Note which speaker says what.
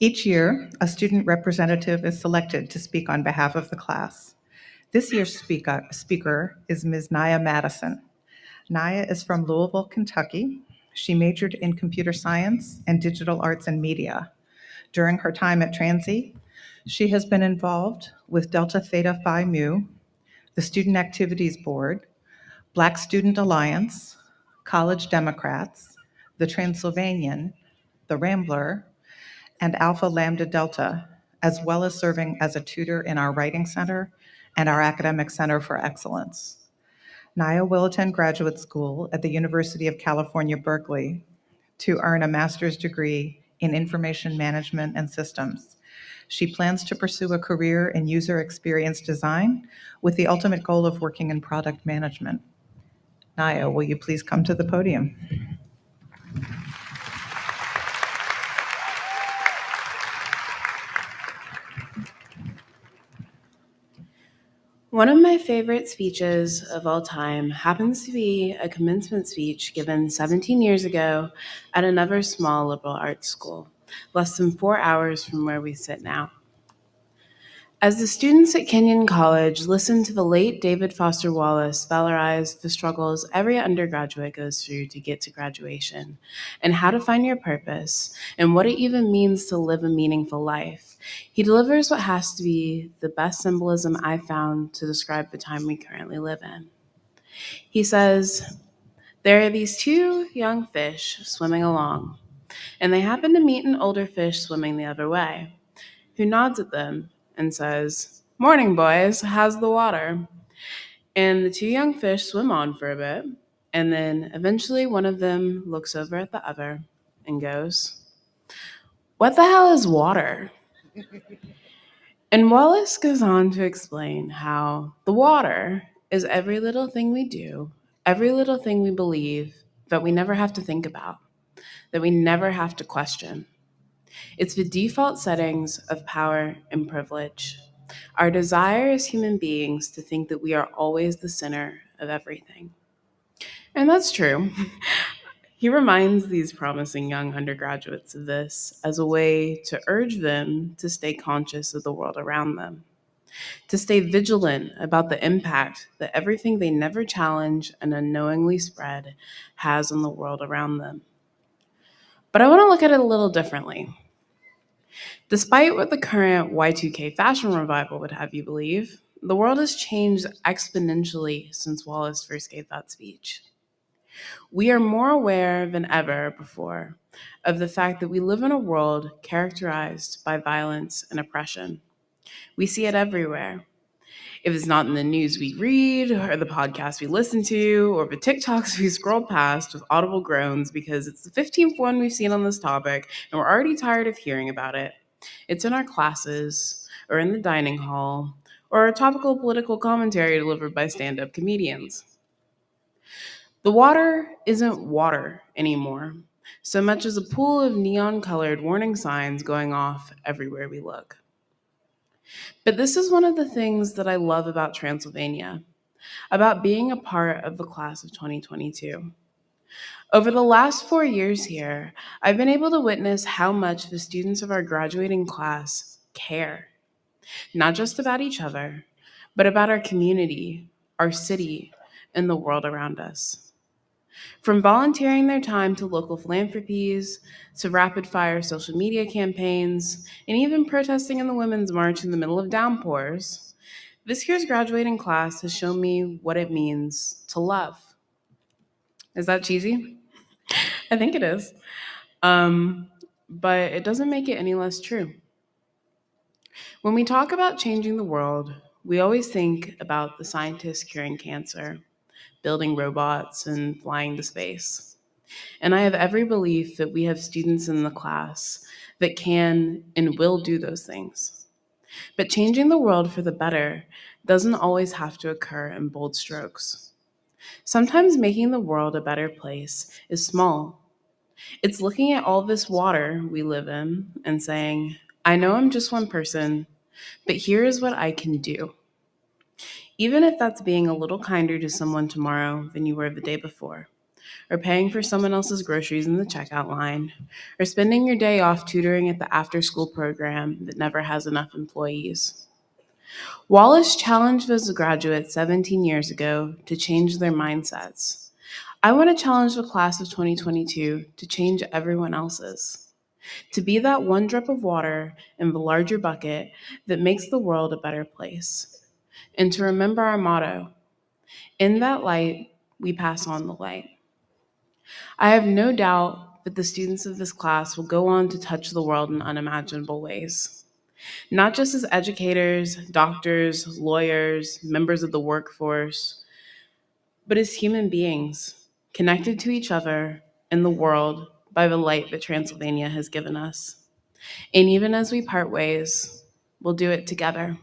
Speaker 1: Each year, a student representative is selected to speak on behalf of the class. This year's speaker is Ms. Nyah Mattison. Nyah is from Louisville, Kentucky. She majored in computer science and digital arts and media. During her time at Transy, she has been involved with Delta Theta Phi Mu, the Student Activities Board, Black Student Alliance, College Democrats, the Transylvanian, the Rambler, and Alpha Lambda Delta, as well as serving as a tutor in our Writing Center and our Academic Center for Excellence. Nyah will attend graduate school at the University of California, Berkeley to earn a master's degree in information management and systems. She plans to pursue a career in user experience design with the ultimate goal of working in product management. Nyah, will you please come to the podium?
Speaker 2: One of my favorite speeches of all time happens to be a commencement speech given 17 years ago at another small liberal arts school, less than 4 hours from where we sit now. As the students at Kenyon College listened to the late David Foster Wallace valorize the struggles every undergraduate goes through to get to graduation, and how to find your purpose, and what it even means to live a meaningful life, he delivers what has to be the best symbolism I've found to describe the time we currently live in. He says, "There are these two young fish swimming along, and they happen to meet an older fish swimming the other way, who nods at them and says, 'Morning, boys, how's the water?' And the two young fish swim on for a bit, and then eventually one of them looks over at the other and goes, 'What the hell is water?' And Wallace goes on to explain how the water is every little thing we do, every little thing we believe that we never have to think about, that we never have to question. It's the default settings of power and privilege. Our desire as human beings to think that we are always the center of everything." And that's true. He reminds these promising young undergraduates of this as a way to urge them to stay conscious of the world around them, to stay vigilant about the impact that everything they never challenge and unknowingly spread has on the world around them. But I want to look at it a little differently. Despite what the current Y2K fashion revival would have you believe, the world has changed exponentially since Wallace first gave that speech. We are more aware than ever before of the fact that we live in a world characterized by violence and oppression. We see it everywhere. If it's not in the news we read, or the podcasts we listen to, or the TikToks we scroll past with audible groans because it's the 15th one we've seen on this topic and we're already tired of hearing about it, it's in our classes, or in the dining hall, or a topical political commentary delivered by stand-up comedians. The water isn't water anymore, so much as a pool of neon-colored warning signs going off everywhere we look. But this is one of the things that I love about Transylvania, about being a part of the class of 2022. Over the last 4 years here, I've been able to witness how much the students of our graduating class care, not just about each other, but about our community, our city, and the world around us. From volunteering their time to local philanthropies, to rapid-fire social media campaigns, and even protesting in the Women's March in the middle of downpours, this year's graduating class has shown me what it means to love. Is that cheesy? I think it is. But it doesn't make it any less true. When we talk about changing the world, we always think about the scientists curing cancer, building robots, and flying to space. And I have every belief that we have students in the class that can and will do those things. But changing the world for the better doesn't always have to occur in bold strokes. Sometimes making the world a better place is small. It's looking at all this water we live in and saying, I know I'm just one person, but here is what I can do. Even if that's being a little kinder to someone tomorrow than you were the day before, or paying for someone else's groceries in the checkout line, or spending your day off tutoring at the after school program that never has enough employees. Wallace challenged those graduates 17 years ago to change their mindsets. I want to challenge the class of 2022 to change everyone else's, to be that one drop of water in the larger bucket that makes the world a better place, and to remember our motto: in that light, we pass on the light. I have no doubt that the students of this class will go on to touch the world in unimaginable ways, not just as educators, doctors, lawyers, members of the workforce, but as human beings, connected to each other and the world by the light that Transylvania has given us. And even as we part ways, we'll do it together.